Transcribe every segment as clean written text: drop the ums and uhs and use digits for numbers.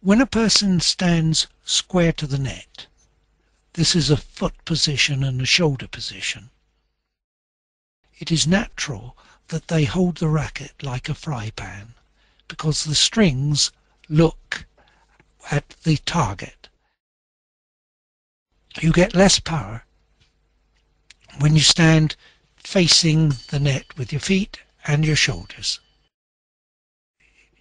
When a person stands square to the net, this is a foot position and a shoulder position, it is natural that they hold the racket like a fry pan, because the strings look at the target. You get less power when you stand facing the net with your feet and your shoulders.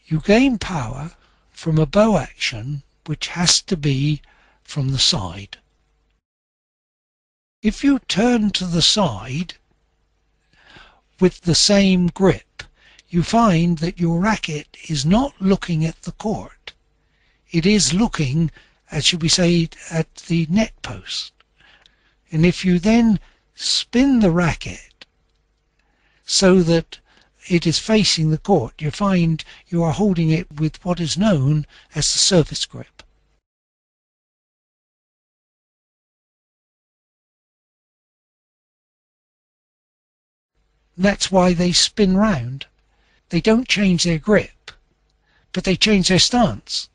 You gain power from a bow action which has to be from the side. If you turn to the side with the same grip, you find that your racket is not looking at the court. It is looking, as should we say, at the net post. And if you then spin the racket so that it is facing the court, you find you are holding it with what is known as the surface grip. That's why they spin round. They don't change their grip, but they change their stance.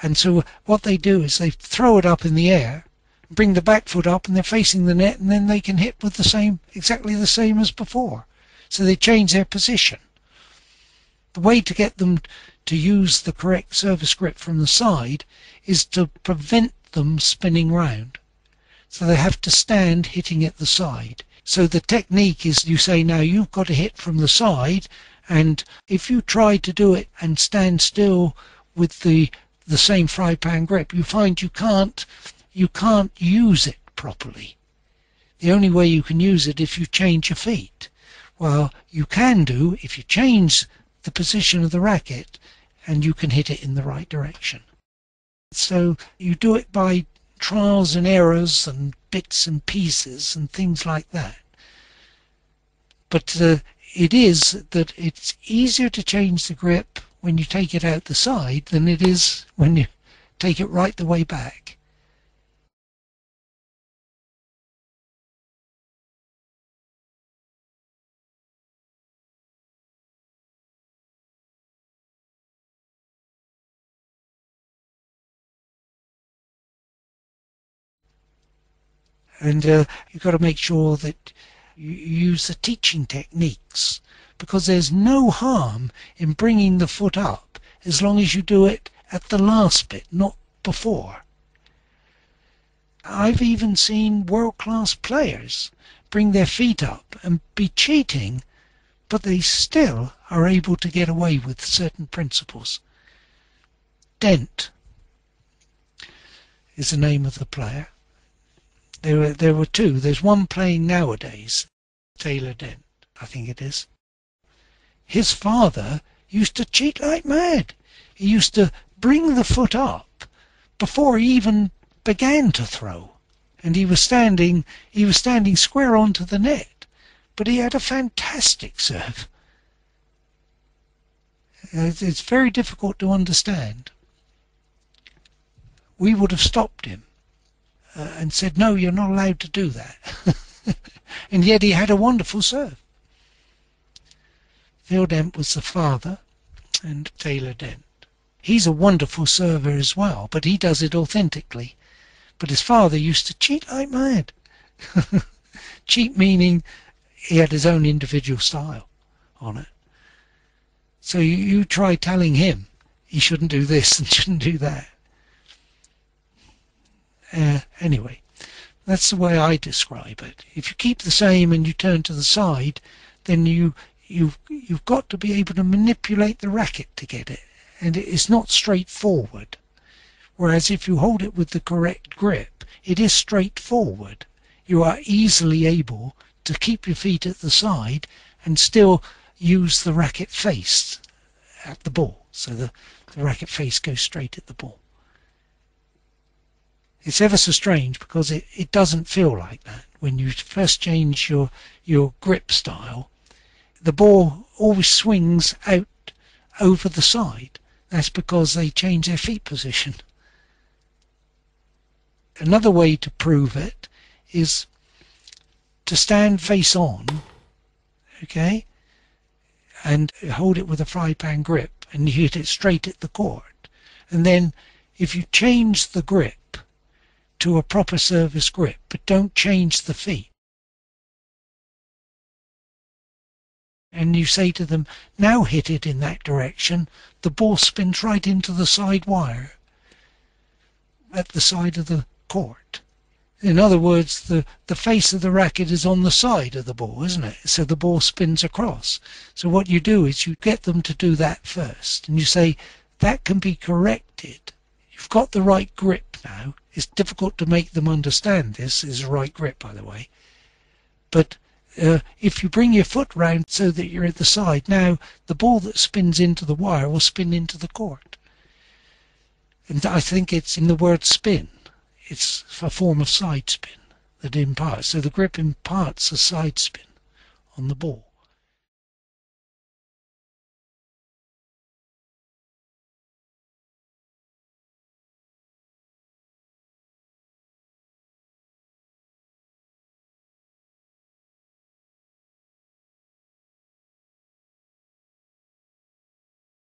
And so what they do is they throw it up in the air, bring the back foot up, and they're facing the net, and then they can hit with exactly the same as before. So they change their position. The way to get them to use the correct surface grip from the side is to prevent them spinning round. So they have to stand hitting at the side. So the technique is, you say, now you've got to hit from the side, and if you try to do it and stand still with the same fry pan grip, you find you can't use it properly. The only way you can use it if you change your feet. Well, you can do if you change the position of the racket, and you can hit it in the right direction. So you do it by trials and errors and bits and pieces and things like that. But it is that it's easier to change the grip when you take it out the side than it is when you take it right the way back. And you've got to make sure that you use the teaching techniques, because there's no harm in bringing the foot up as long as you do it at the last bit, not before. I've even seen world-class players bring their feet up and be cheating, but they still are able to get away with certain principles. Dent is the name of the player. There were two. There's one playing nowadays, Taylor Dent, I think it is. His father used to cheat like mad. He used to bring the foot up before he even began to throw, and he was standing square onto the net, but he had a fantastic serve. It's very difficult to understand. We would have stopped him and said, no, you're not allowed to do that. And yet he had a wonderful serve. Phil Dent was the father, and Taylor Dent. He's a wonderful server as well, but he does it authentically. But his father used to cheat like mad. Cheat meaning he had his own individual style on it. So you try telling him he shouldn't do this and shouldn't do that. Anyway, that's the way I describe it. If you keep the same and you turn to the side, then you've got to be able to manipulate the racket to get it, and it's not straightforward. Whereas if you hold it with the correct grip, it is straightforward. You are easily able to keep your feet at the side and still use the racket face at the ball, so the racket face goes straight at the ball. It's ever so strange because it doesn't feel like that. When you first change your grip style, the ball always swings out over the side. That's because they change their feet position. Another way to prove it is to stand face on, okay, and hold it with a fry pan grip, and you hit it straight at the court. And then if you change the grip to a proper service grip, but don't change the feet, and you say to them, now hit it in that direction, the ball spins right into the side wire at the side of the court. In other words, the face of the racket is on the side of the ball, isn't it? So the ball spins across. So what you do is you get them to do that first, and you say, that can be corrected. You've got the right grip now. It's difficult to make them understand this is the right grip, by the way. But if you bring your foot round so that you're at the side, now the ball that spins into the wire will spin into the court. And I think it's in the word spin. It's a form of side spin that imparts. So the grip imparts a side spin on the ball.